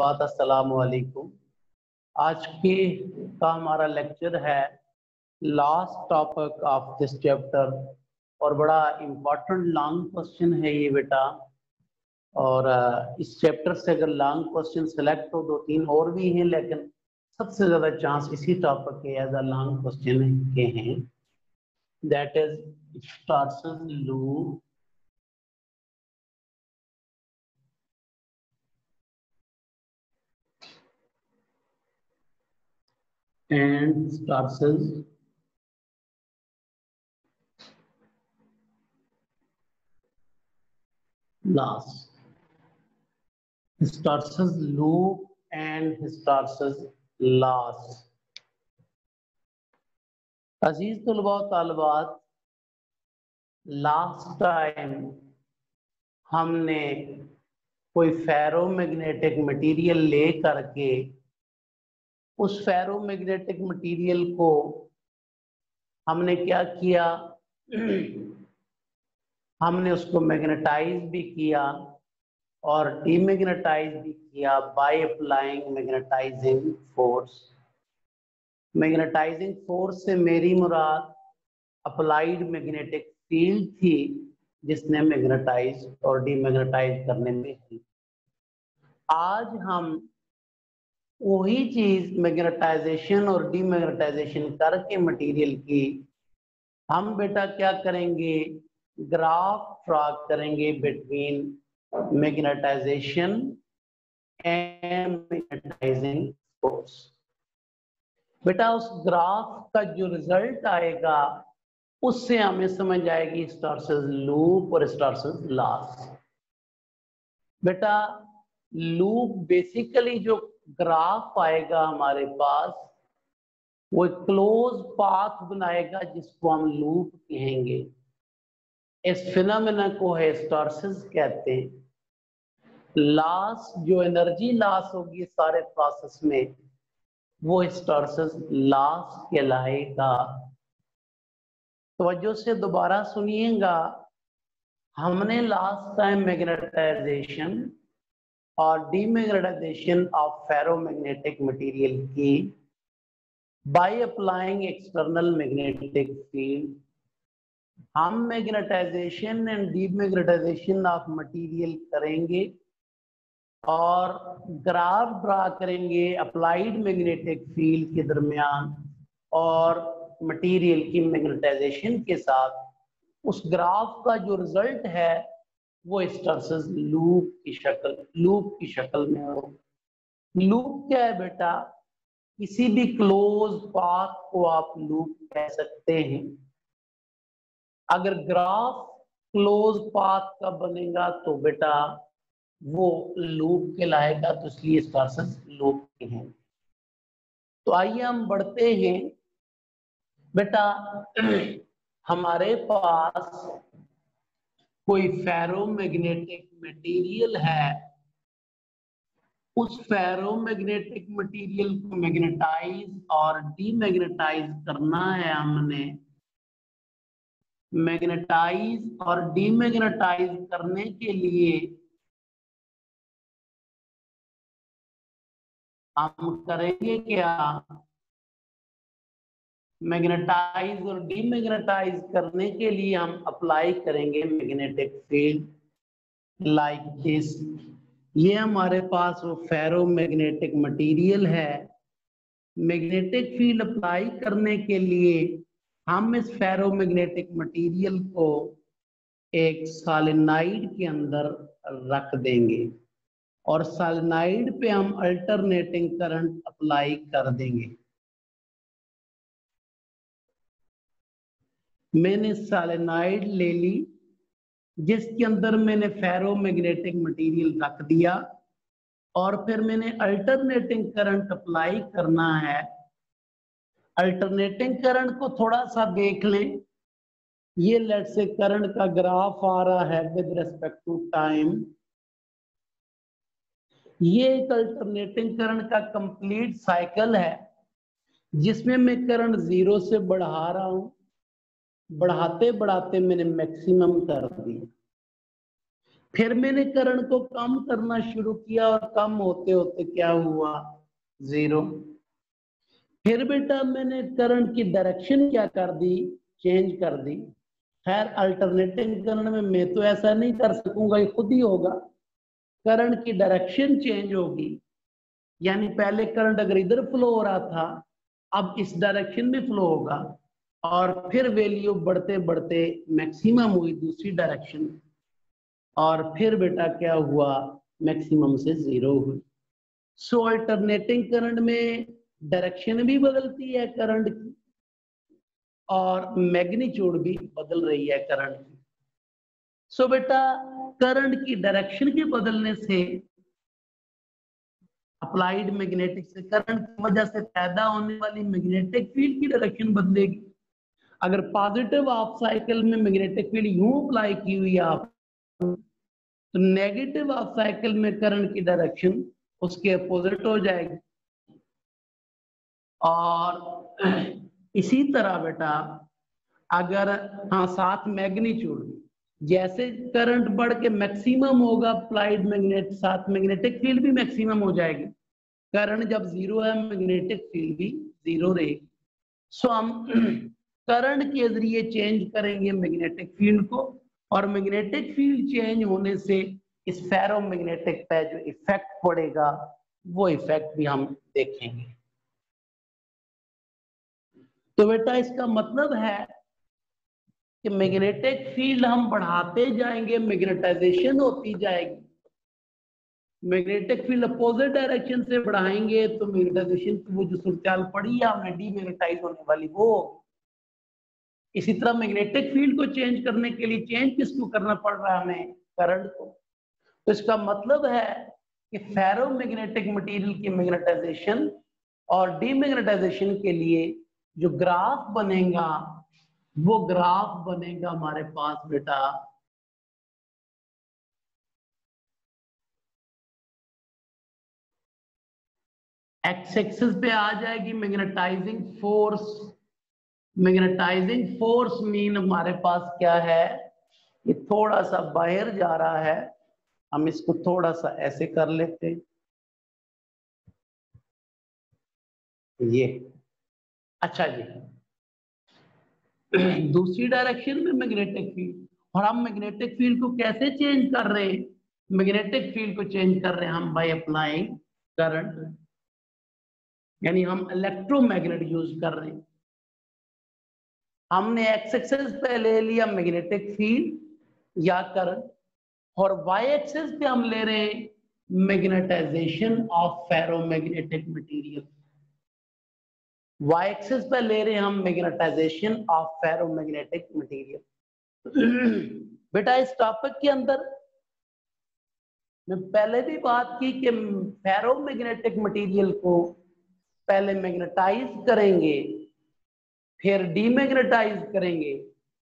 अस्सलामु अलैकुम। आज के का हमारा लेक्चर है last topic of this chapter और बड़ा इम्पोर्टेंट लॉन्ग क्वेश्चन है ये बेटा। और इस चैप्टर से अगर लॉन्ग क्वेश्चन सेलेक्ट हो, दो तीन और भी हैं, लेकिन सबसे ज्यादा चांस इसी टॉपिक के एज अ लॉन्ग क्वेश्चन के हैं। That is Starsen's loop and Starsen's laws. Starsen's loop and Starsen's laws. अजीज तलबा तालबात, लास्ट टाइम हमने कोई फेरोमैग्नेटिक मटेरियल ले करके उस फेरोमैग्नेटिक मटेरियल को हमने क्या किया हमने उसको मैग्नेटाइज भी किया और डीमैग्नेटाइज भी किया by applying magnetising force. Magnetising force से मेरी मुराद अप्लाइड मैग्नेटिक फील्ड थी जिसने मैग्नेटाइज और डीमैग्नेटाइज करने में हेल्प। आज हम वही चीज मैग्नेटाइजेशन और डीमैग्नेटाइजेशन करके मटेरियल की हम बेटा क्या करेंगे, ग्राफ ड्रा करेंगे between magnetisation and magnetising force. बेटा उस ग्राफ का जो रिजल्ट आएगा उससे हमें समझ आएगी स्टार्सेस लूप और स्टार्सेस लॉस। बेटा लूप बेसिकली जो ग्राफ आएगा हमारे पास वो क्लोज पाथ बनाएगा जिसको हम लूप कहेंगे। इस फिनोमेना को है स्टार्सेस कहते हैं। लॉस जो एनर्जी लॉस होगी सारे प्रोसेस में वो स्टार्सेस लॉस कहलाएगा। तवज्जो से दोबारा सुनिएगा, हमने लास्ट टाइम मैग्नेटाइजेशन और डीमैग्नेटाइजेशन ऑफ फेरोमैग्नेटिक मटेरियल की by applying external magnetic field. हम magnetization and demagnetization of material करेंगे और ग्राफ ड्रा करेंगे अप्लाइड मैग्नेटिक फील्ड के दरमियान और मटेरियल की मैग्नेटाइजेशन के साथ। उस ग्राफ का जो रिजल्ट है वो स्टार्सेस लूप की शक्ल में हो। लूप क्या है बेटा? किसी भी क्लोज पाथ को आप लूप कह सकते हैं। अगर ग्राफ क्लोज पाथ का बनेगा तो बेटा वो लूप कहलाएगा, तो इसलिए स्टार्सेस लूप के हैं। तो आइए हम बढ़ते हैं बेटा। हमारे पास कोई फेरोमैग्नेटिक मटेरियल है, उस फेरोमैग्नेटिक मटेरियल को मैग्नेटाइज और डीमैग्नेटाइज करना है हमने। मैग्नेटाइज और डीमैग्नेटाइज करने के लिए हम करेंगे क्या? मैग्नेटाइज और डीमैग्नेटाइज करने के लिए हम अप्लाई करेंगे मैग्नेटिक फील्ड लाइक दिस। ये हमारे पास वो फेरोमैग्नेटिक मटेरियल है। मैग्नेटिक फील्ड अप्लाई करने के लिए हम इस फेरोमैग्नेटिक मटेरियल को एक सॉलिनॉइड के अंदर रख देंगे और सॉलिनॉइड पे हम अल्टरनेटिंग करंट अप्लाई कर देंगे। मैंने सॉलिनॉइड ले ली जिसके अंदर मैंने फेरोमैग्नेटिक मटेरियल रख दिया और फिर मैंने अल्टरनेटिंग करंट अप्लाई करना है। अल्टरनेटिंग करंट को थोड़ा सा देख लें। ये लेट से करंट का ग्राफ आ रहा है विद रिस्पेक्ट टू टाइम। ये एक अल्टरनेटिंग करंट का कंप्लीट साइकिल है जिसमें मैं करंट जीरो से बढ़ा रहा हूं, बढ़ाते बढ़ाते मैंने मैक्सिमम कर दिया। फिर मैंने करंट को कम करना शुरू किया और कम होते होते क्या हुआ, 0। फिर बेटा मैंने करंट की डायरेक्शन क्या कर दी, चेंज कर दी। खैर अल्टरनेटिंग करंट में मैं तो ऐसा नहीं कर सकूंगा, ये खुद ही होगा। करंट की डायरेक्शन चेंज होगी, यानी पहले करंट अगर इधर फ्लो हो रहा था, अब इस डायरेक्शन में फ्लो होगा और फिर वैल्यू बढ़ते बढ़ते मैक्सिमम हुई दूसरी डायरेक्शन और फिर बेटा क्या हुआ, मैक्सिमम से 0 हुई। सो अल्टरनेटिंग करंट में डायरेक्शन भी बदलती है करंट की और मैग्नीट्यूड भी बदल रही है करंट की। सो बेटा करंट की डायरेक्शन के बदलने से अप्लाइड मैग्नेटिक से करंट की वजह से पैदा होने वाली मैग्नेटिक फील्ड की डायरेक्शन बदलेगी। अगर पॉजिटिव हाफ साइकिल में मैग्नेटिक फील्ड यूं अप्लाई की हुई आप, तो नेगेटिव हाफ साइकिल में करंट की डायरेक्शन उसके अपोजिट हो जाएगी। और इसी तरह बेटा अगर हाँ साथ मैग्नीट्यूड, जैसे करंट बढ़ के मैक्सिमम होगा अप्लाइड मैग्नेट, साथ मैग्नेटिक फील्ड भी मैक्सिमम हो जाएगी। करंट जब 0 है मैग्नेटिक फील्ड भी 0 रहेगी। सो हम करंट के जरिए चेंज करेंगे मैग्नेटिक फील्ड को और मैग्नेटिक फील्ड चेंज होने से इस फेरोमैग्नेटिक पे जो इफेक्ट पड़ेगा वो इफेक्ट भी हम देखेंगे। तो बेटा इसका मतलब है कि मैग्नेटिक फील्ड हम बढ़ाते जाएंगे, मैग्नेटाइजेशन होती जाएगी। मैग्नेटिक फील्ड अपोजिट डायरेक्शन से बढ़ाएंगे तो मैग्नेटाइजेशन की वो जो सूरत पड़ी है हमने डीमैग्नेटाइज होने वाली वो। इसी तरह मैग्नेटिक फील्ड को चेंज करने के लिए चेंज किसको करना पड़ रहा है हमें, करंट को। तो इसका मतलब है कि फेरोमैग्नेटिक मटेरियल की मैग्नेटाइजेशन और डीमैग्नेटाइजेशन के लिए जो ग्राफ बनेगा वो ग्राफ बनेगा हमारे पास बेटा एक्स एक्सिस पे आ जाएगी magnetising force. Magnetising force mean हमारे पास क्या है, ये थोड़ा सा बाहर जा रहा है, हम इसको थोड़ा सा ऐसे कर लेते हैं, ये अच्छा जी। दूसरी डायरेक्शन में मैग्नेटिक फील्ड, और हम मैग्नेटिक फील्ड को कैसे चेंज कर रहे हैं, मैग्नेटिक फील्ड को चेंज कर रहे हैं हम बाय अप्लाइंग करंट, यानी हम इलेक्ट्रोमैग्नेट यूज कर रहे हैं। हमने एक्स एक्सिस पे ले लिया मैग्नेटिक फील्ड या करंट और वाई एक्सिस पे हम ले रहे हैं magnetisation of ferromagnetic material. Y axis पे ले रहे हैं हम मैग्नेटाइजेशन ऑफ फेरोमैग्नेटिक मटेरियल। बेटा इस टॉपिक के अंदर मैं पहले भी बात की कि फेरोमैग्नेटिक मटेरियल को पहले मैग्नेटाइज करेंगे फिर डीमैग्नेटाइज करेंगे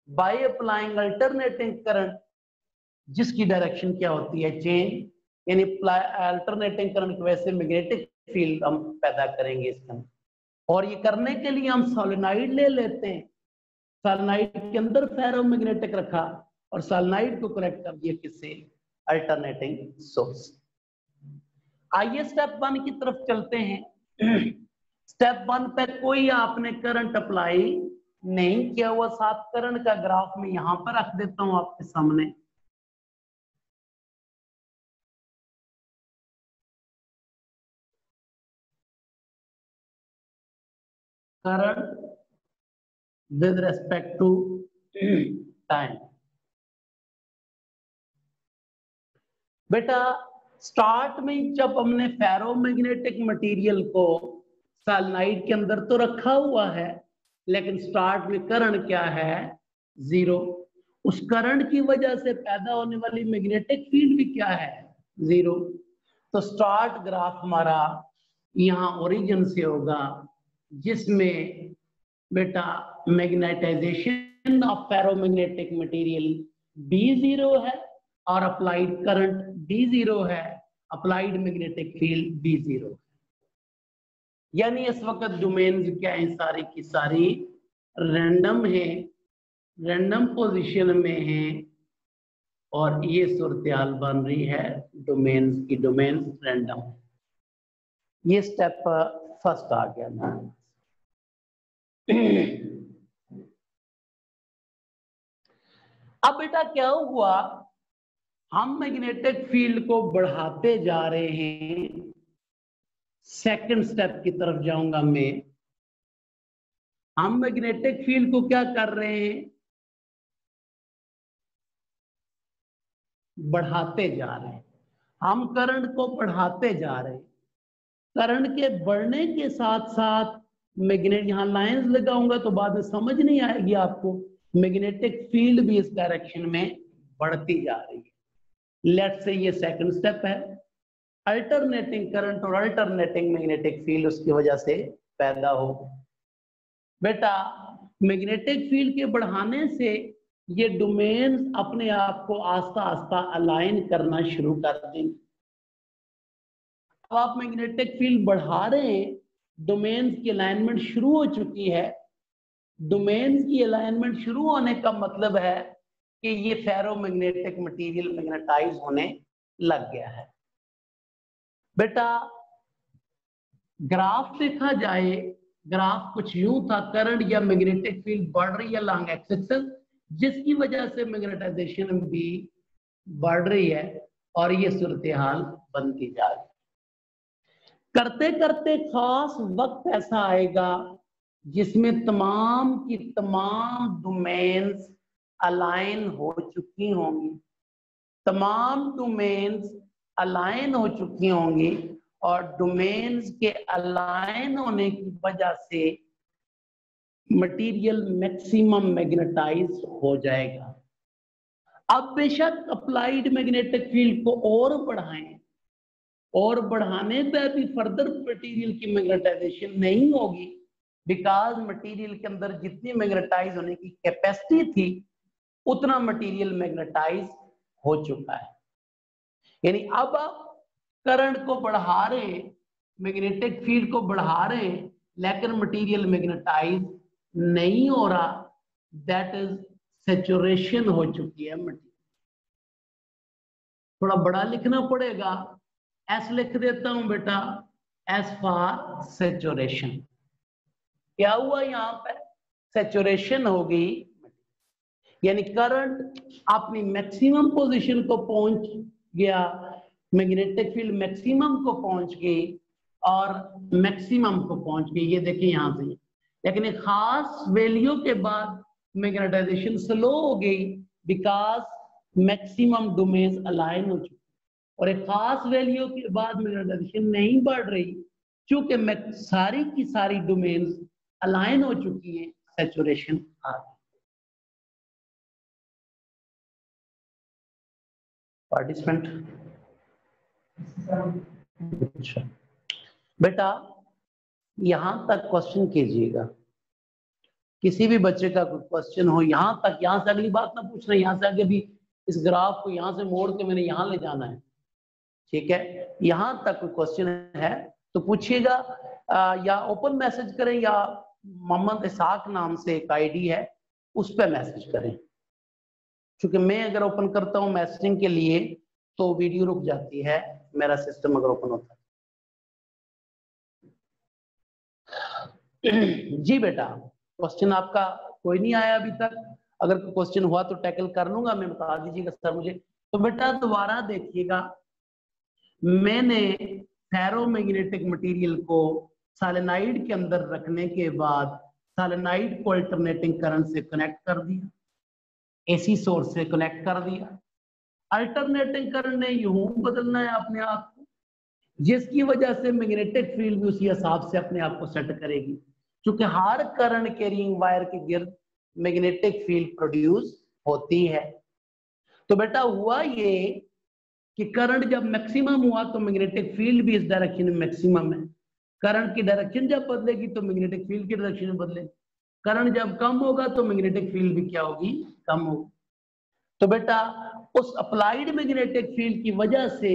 बाय अप्लाइंग अल्टरनेटिंग करंट, जिसकी डायरेक्शन क्या होती है, चेंज, यानी अल्टरनेटिंग करंट की वजह से मैग्नेटिक फील्ड हम पैदा करेंगे इसके अंदर। और ये करने के लिए हम सोलेनॉइड ले लेते हैं, सोलेनॉइड के अंदर फेरोमैग्नेटिक रखा और सोलेनॉइड को कनेक्ट कर दिया किससे, अल्टरनेटिंग सोर्स। आइए स्टेप 1 की तरफ चलते हैं। स्टेप 1 पे कोई आपने करंट अप्लाई नहीं किया हुआ, साथ करंट का ग्राफ में यहां पर रख देता हूं आपके सामने। Current with respect to time. बेटा स्टार्ट में जब हमने फेरोमैग्नेटिक मटेरियल को सोलेनॉइड के अंदर तो रखा हुआ है, लेकिन स्टार्ट में करंट क्या है, 0। उस करंट की वजह से पैदा होने वाली मैग्नेटिक फील्ड भी क्या है, 0। तो स्टार्ट ग्राफ हमारा यहाँ ओरिजिन से होगा, जिसमें बेटा magnetisation of ferromagnetic material B0 है और अप्लाइड करंट D0 है, अप्लाइड मैग्नेटिक फील्ड B0। यानी इस वक्त डोमेन्स क्या है, सारी की सारी रैंडम है, रैंडम पोजीशन में है और ये सूरत हाल बन रही है डोमेन्स की, डोमेन्स रैंडम। ये स्टेप फर्स्ट आ गया ना। अब बेटा क्या हुआ, हम मैग्नेटिक फील्ड को बढ़ाते जा रहे हैं। सेकंड स्टेप की तरफ जाऊंगा मैं। हम मैग्नेटिक फील्ड को क्या कर रहे हैं, बढ़ाते जा रहे हैं। हम करंट को बढ़ाते जा रहे हैं। करंट के बढ़ने के साथ साथ मैग्नेट, यहां लाइंस लगाऊंगा तो बाद में समझ नहीं आएगी आपको, मैग्नेटिक फील्ड भी इस डायरेक्शन में बढ़ती जा रही है। लेट्स से ये सेकंड स्टेप है। अल्टरनेटिंग करंट और अल्टरनेटिंग मैग्नेटिक फील्ड उसकी वजह से पैदा हो। बेटा मैग्नेटिक फील्ड के बढ़ाने से ये डोमेन अपने आप को आस्ता आस्ता अलाइन करना शुरू कर देंगे। अब आप मैग्नेटिक फील्ड बढ़ा रहे हैं, डोमेन्स की अलाइनमेंट शुरू हो चुकी है। डोमेन्स की अलाइनमेंट शुरू होने का मतलब है कि ये फेरोमैग्नेटिक मटेरियल मैग्नेटाइज होने लग गया है। बेटा ग्राफ देखा जाए, ग्राफ कुछ यूं था, करंट या मैग्नेटिक फील्ड बढ़ रही है लॉन्ग एक्सिस, जिसकी वजह से मैग्नेटाइजेशन भी बढ़ रही है और ये सूरत हाल बनती जा रही है। करते करते खास वक्त ऐसा आएगा जिसमें तमाम की तमाम डोमेन्स अलाइन हो चुकी होंगी। तमाम डोमेन्स अलाइन हो चुकी होंगी और डोमेन्स के अलाइन होने की वजह से मटेरियल मैक्सिमम मैग्नेटाइज हो जाएगा। अब बेशक अप्लाइड मैग्नेटिक फील्ड को और बढ़ाएं, और बढ़ाने पर भी फर्दर मटेरियल की मैग्नेटाइजेशन नहीं होगी, बिकॉज मटेरियल के अंदर जितनी मैग्नेटाइज होने की कैपेसिटी थी उतना मटेरियल मैग्नेटाइज हो चुका है। यानी अब आप करंट को बढ़ा रहे हैं, मैग्नेटिक फील्ड को बढ़ा रहे हैं, लेकिन मटेरियल मैग्नेटाइज नहीं हो रहा। दैट इज सैचुरेशन हो चुकी है मटेरियल। थोड़ा बड़ा लिखना पड़ेगा, एस लिख देता हूं बेटा, एस फॉर सैचुरेशन। क्या हुआ यहां पर, सैचुरेशन हो गई, यानी करंट अपनी मैक्सिमम पोजीशन को पहुंच गया, मैग्नेटिक फील्ड मैक्सिमम को पहुंच गई और मैक्सिमम को पहुंच गई, ये देखिए यहां से। लेकिन एक खास वैल्यू के बाद मैग्नेटाइजेशन स्लो हो गई, बिकॉज मैक्सिमम डोमेन्स अलाइन हो चुके, और एक खास वैल्यू के बाद मैग्नेटाइजेशन नहीं बढ़ रही, क्योंकि सारी की सारी डोमेन्स अलाइन हो चुकी हैं, सैचुरेशन आ गई। पार्टिसिपेंट, अच्छा बेटा यहां तक क्वेश्चन कीजिएगा। किसी भी बच्चे का कोई क्वेश्चन हो यहां तक, यहां से अगली बात ना पूछना, यहां से आगे भी इस ग्राफ को यहां से मोड़ के मैंने यहां ले जाना है, ठीक है। यहां तक कोई क्वेश्चन है तो पूछिएगा, या ओपन मैसेज करें, या मोहम्मद इसाक नाम से एक आईडी है उस पर मैसेज करें, क्योंकि मैं अगर ओपन करता हूं मैसेजिंग के लिए तो वीडियो रुक जाती है, मेरा सिस्टम अगर ओपन होता है। जी बेटा क्वेश्चन आपका कोई नहीं आया अभी तक, अगर क्वेश्चन हुआ तो टैकल कर लूंगा मैं, बता दीजिएगा सर मुझे। तो बेटा दोबारा देखिएगा, मैंने फेरोमैग्नेटिक मटेरियल को सोलेनोइड के अंदर रखने के बाद सोलेनोइड को अल्टरनेटिंग करंट से कनेक्ट कर दिया, एसी सोर्स से कनेक्ट कर दिया। अल्टरनेटिंग करंट ने यूं बदलना है अपने आप को, जिसकी वजह से मैग्नेटिक फील्ड भी उसी हिसाब से अपने आप को सेट करेगी, क्योंकि हर करंट कैरिंग वायर के गिर्द मैग्नेटिक फील्ड प्रोड्यूस होती है। तो बेटा हुआ ये कि करंट जब मैक्सिमम हुआ तो मैग्नेटिक फील्ड भी इस डायरेक्शन में मैक्सिमम है। करंट की डायरेक्शन जब बदलेगी तो मैग्नेटिक फील्ड की डायरेक्शन में बदलेगी। करंट जब कम होगा तो मैग्नेटिक फील्ड भी क्या होगी, कम होगी। तो बेटा उस अप्लाइड मैग्नेटिक फील्ड की वजह से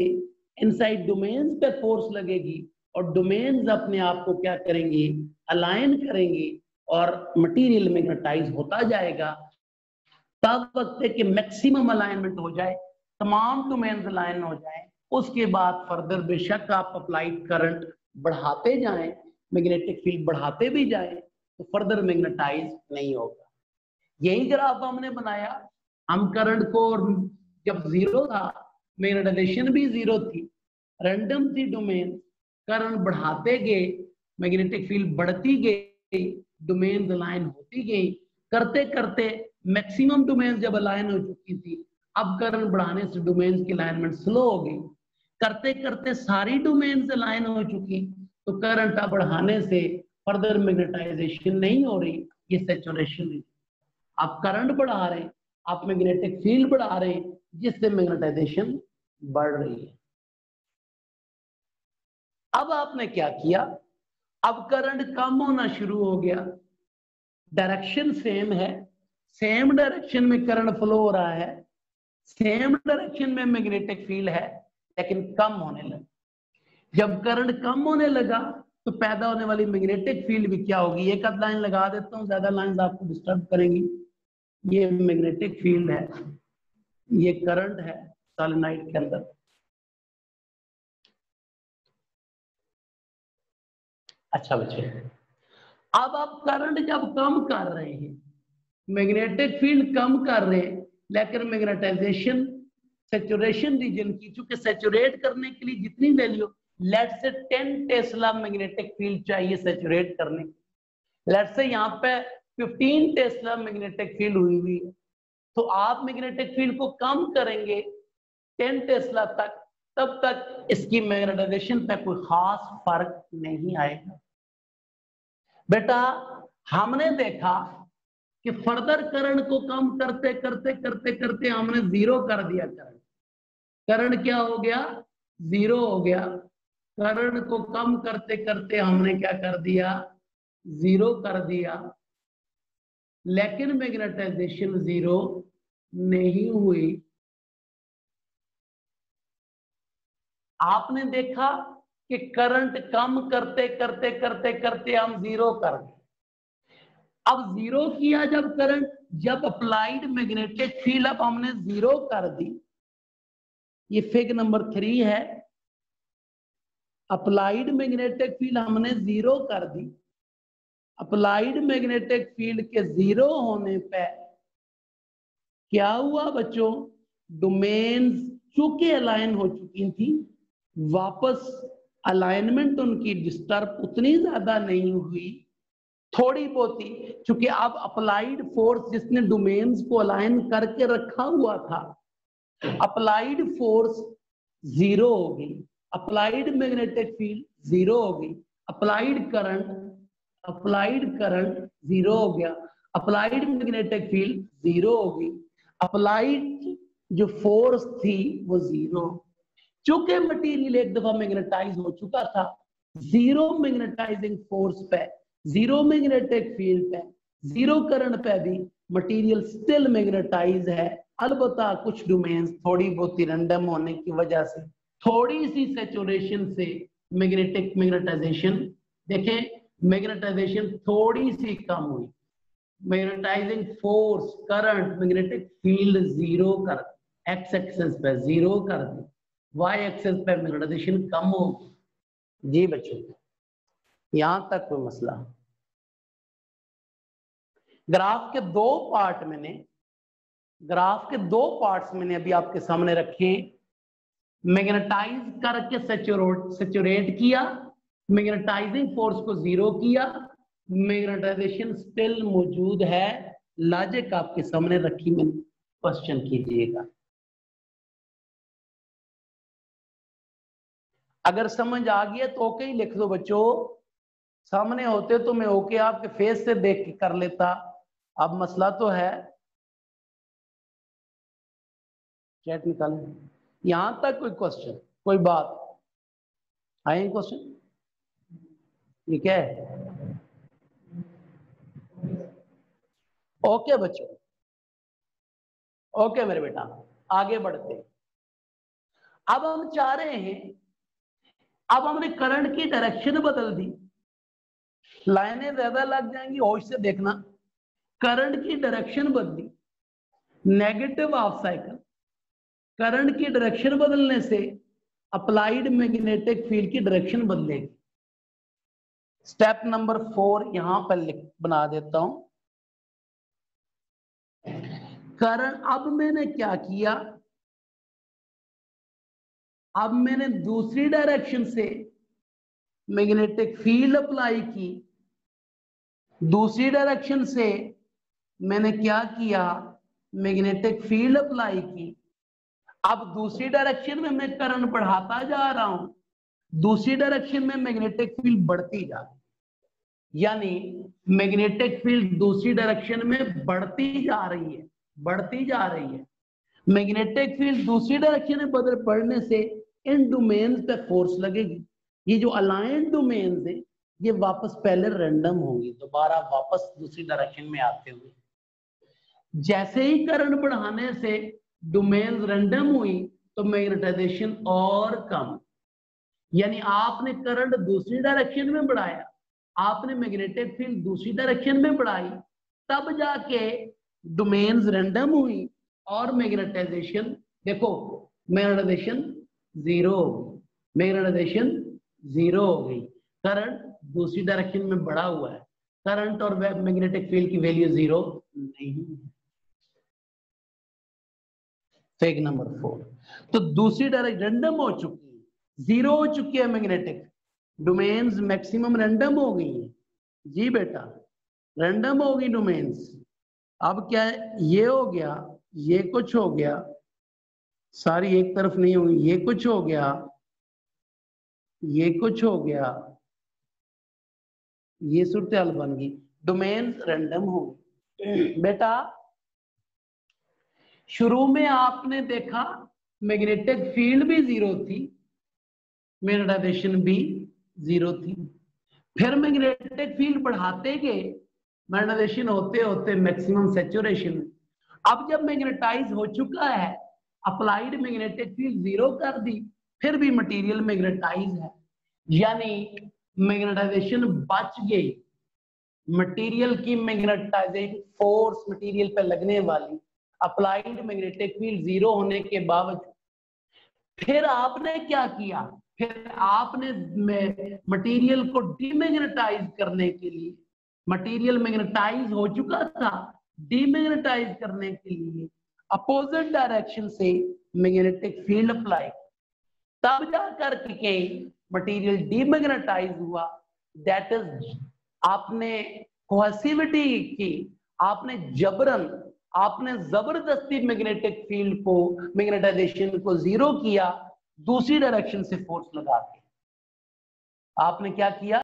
इनसाइड डोमेन्स पे फोर्स लगेगी और डोमेन्स अपने आप को क्या करेंगी, अलाइन करेंगी और मटेरियल मैग्नेटाइज होता जाएगा। तब वक्त है कि मैक्सिमम अलाइनमेंट हो जाए, तमाम डोमेन्स अलाइन हो जाए, उसके बाद फर्दर बेशक आप अप्लाइड करंट बढ़ाते जाएं, मैग्नेटिक फील्ड बढ़ाते भी जाएं, तो फर्दर मैग्नेटाइज नहीं होगा। यही ग्राफ हमने बनाया, हम करंट को जब जीरो था, मैग्नेटाइजेशन भी जीरो थी, रैंडम थी डोमेन, करंट बढ़ाते गए, मैग्नेटिक फील्ड बढ़ती गई, डोमेन अलाइन होती गई, करते करते मैक्सिमम डोमेन जब अलाइन हो चुकी थी, अब करंट बढ़ाने से डोमेन की अलाइनमेंट स्लो हो गई, करते करते सारी डोमेन अलाइन हो चुकी, तो करंट अब बढ़ाने से फर्दर मैग्नेटाइजेशन नहीं हो रही, ये सैचुरेशन है। आप करंट बढ़ा रहे हैं, आप मैग्नेटिक फील्ड बढ़ा रहे हैं, जिससे मैग्नेटाइजेशन बढ़ रही है। अब आपने क्या किया, अब करंट कम होना शुरू हो गया, डायरेक्शन सेम है, सेम डायरेक्शन में करंट फ्लो हो रहा है, सेम डायरेक्शन में मैग्नेटिक फील्ड है, लेकिन कम होने लगा। जब करंट कम होने लगा तो पैदा होने वाली मैग्नेटिक फील्ड भी क्या होगी, एक आध लाइन लगा देता हूं, ज्यादा लाइंस आपको डिस्टर्ब करेंगी। ये मैग्नेटिक फील्ड है, ये करंट है सोलेनोइड के अंदर। अच्छा बच्चे, अब आप करंट जब कम कर रहे हैं, मैग्नेटिक फील्ड कम कर रहे हैं, लेकिन मैग्नेटाइजेशन सैचुरेशन रीजन की, चूंकि सैचुरेट करने के लिए जितनी value, let's say 10 Tesla magnetic field चाहिए सैचुरेट करने, लेट्स से यहाँ पे 15 टेस्ला मैग्नेटिक फील्ड हुई है, तो आप मैग्नेटिक फील्ड को कम करेंगे 10 टेस्ला तक, तब तक इसकी मैग्नेटाइजेशन पे कोई खास फर्क नहीं आएगा। बेटा हमने देखा कि फर्दर करंट को कम करते करते करते करते हमने जीरो कर दिया, करंट क्या हो गया, जीरो हो गया। करंट को कम करते करते हमने क्या कर दिया, जीरो कर दिया, लेकिन मैग्नेटाइजेशन जीरो नहीं हुई। आपने देखा कि करंट कम करते करते करते करते हम जीरो कर गए। अब जीरो किया जब करंट, जब अप्लाइड मैग्नेटिक फील्ड अब हमने जीरो कर दी, ये फिगर नंबर 3 है, अप्लाइड मैग्नेटिक फील्ड हमने जीरो कर दी। अप्लाइड मैग्नेटिक फील्ड के जीरो होने पे क्या हुआ बच्चों, डोमेन चूंकि अलाइन हो चुकी थी, वापस अलाइनमेंट उनकी डिस्टर्ब उतनी ज्यादा नहीं हुई, थोड़ी बहुत ही, क्योंकि अब अप्लाइड फोर्स जिसने डोमेन्स को अलाइन करके रखा हुआ था, अप्लाइड फोर्स जीरो हो गई, अप्लाइड मैग्नेटिक फील्ड जीरो हो गई, अप्लाइड करंट जीरो हो गया, अप्लाइड मैग्नेटिक फील्ड जीरो हो गई, अप्लाइड जो फोर्स थी वो जीरो। चूंकि मटेरियल एक दफा मैग्नेटाइज हो चुका था, जीरो मैग्नेटाइजिंग फोर्स पे, जीरो मैग्नेटिक फील्ड पे, जीरो करंट पे भी मटेरियल स्टिल मैग्नेटाइज है। अलबत्ता कुछ डोमेन्स थोड़ी बहुत रैंडम होने की वजह से, थोड़ी सी सैचुरेशन से मैग्नेटाइजेशन, देखें मैग्नेटाइजेशन थोड़ी सी कम हुई, magnetising force, current, magnetic field zero कर, एक्स एक्सेस पे जीरो कर दी, वाई एक्सेस पे मैग्नेटाइजेशन कम हो। जी बच्चों, यहां तक कोई मसला? ग्राफ के दो पार्ट मैंने अभी आपके सामने रखे, मैग्नेटाइज करके सैचुरेट किया, मैग्नेटाइजिंग फोर्स को जीरो किया, मैग्नेटाइजेशन स्टिल मौजूद है। लॉजिक आपके सामने रखी, मैंने क्वेश्चन कीजिएगा। अगर समझ आ गया तो ओके ही लिख दो बच्चों, सामने होते तो मैं ओके आपके फेस से देख के कर लेता, अब मसला तो है। चैट निकालें, यहां तक कोई क्वेश्चन, कोई बात आए क्वेश्चन? ठीक है, ओके बच्चों, ओके मेरे बेटा, आगे बढ़ते। अब हम चाह रहे हैं, अब हमने करंट की डायरेक्शन बदल दी, लाइनें ज्यादा लग जाएंगी, होश से देखना, करंट की डायरेक्शन बदली, नेगेटिव हाफ साइकिल, करंट की डायरेक्शन बदलने से अप्लाइड मैग्नेटिक फील्ड की डायरेक्शन बदलेगी। स्टेप नंबर 4 यहां पर बना देता हूं। करंट, अब मैंने क्या किया, अब मैंने दूसरी डायरेक्शन से मैग्नेटिक फील्ड अप्लाई की, दूसरी डायरेक्शन से मैंने क्या किया, मैग्नेटिक फील्ड अप्लाई की। अब दूसरी डायरेक्शन में मैं करंट बढ़ाता जा रहा हूं, दूसरी डायरेक्शन में मैग्नेटिक फील्ड बढ़ती जा रही है, यानी मैग्नेटिक फील्ड दूसरी डायरेक्शन में बढ़ती जा रही है, बढ़ती जा रही है। मैग्नेटिक फील्ड दूसरी डायरेक्शन में बदल पड़ने से इन डोमेन्स पे फोर्स लगेगी। ये जो अलाइंड डोमेन्स है ये वापस पहले रैंडम होंगी, दोबारा वापस दूसरी डायरेक्शन में आते हुए। जैसे ही करंट बढ़ाने से डोमेन्स रैंडम हुई तो मैग्नेटाइजेशन और कम, यानी आपने करंट दूसरी डायरेक्शन में बढ़ाया, आपने मैग्नेटिक फील्ड दूसरी डायरेक्शन में बढ़ाई, तब जाके डोमेन्स रैंडम हुई और मैग्नेटाइजेशन, देखो मैग्नेटाइजेशन जीरो हो गई, मैग्नेटाइजेशन जीरो हो गई। करंट दूसरी डायरेक्शन में बढ़ा हुआ है, करंट और मैग्नेटिक फील्ड की वैल्यू जीरो नहीं है। फेक नंबर 4, तो दूसरी डायरेक्शन रैंडम हो चुकी है, जीरो हो चुकी है, मैग्नेटिक डोमेन्स मैक्सिमम रैंडम हो गई है। जी बेटा, रैंडम हो गई डोमेन्स। अब क्या है, ये हो गया, ये कुछ हो गया, सारी एक तरफ नहीं होगी, ये कुछ हो गया, ये कुछ हो गया, ये सूरत हाल बन गई, डोमेन्स रैंडम हो गई। बेटा शुरू में आपने देखा मैग्नेटिक फील्ड भी जीरो थी, मैग्नेटाइजेशन भी जीरो थी, फिर मैग्नेटिक फील्ड बढ़ाते गए, मैग्नेटाइजेशन होते होते मैक्सिमम सैचुरेशन। अब जब मैग्नेटाइज हो चुका है, अप्लाइड मैग्नेटिक फील्ड जीरो कर दी, फिर भी मटेरियल मैग्नेटाइज है, यानी मैग्नेटाइजेशन बच गई। मटेरियल की मैग्नेटाइजिंग फोर्स मटेरियल पे लगने वाली, अप्लाइड मैग्नेटिक फील्ड जीरो होने के बावजूद, फिर आपने क्या किया, फिर आपने मटेरियल को डीमैग्नेटाइज करने के लिए, मटेरियल मैग्नेटाइज हो चुका था, डीमैग्नेटाइज करने के लिए अपोजिट डायरेक्शन से मैग्नेटिक फील्ड अप्लाई, तब जाकर के मटेरियल डीमैग्नेटाइज हुआ। दैट इज आपने कोहेसिविटी की, आपने जबरन, आपने जबरदस्ती मैग्नेटिक फील्ड को, मैग्नेटाइजेशन को जीरो किया, दूसरी डायरेक्शन से फोर्स लगा के आपने क्या किया,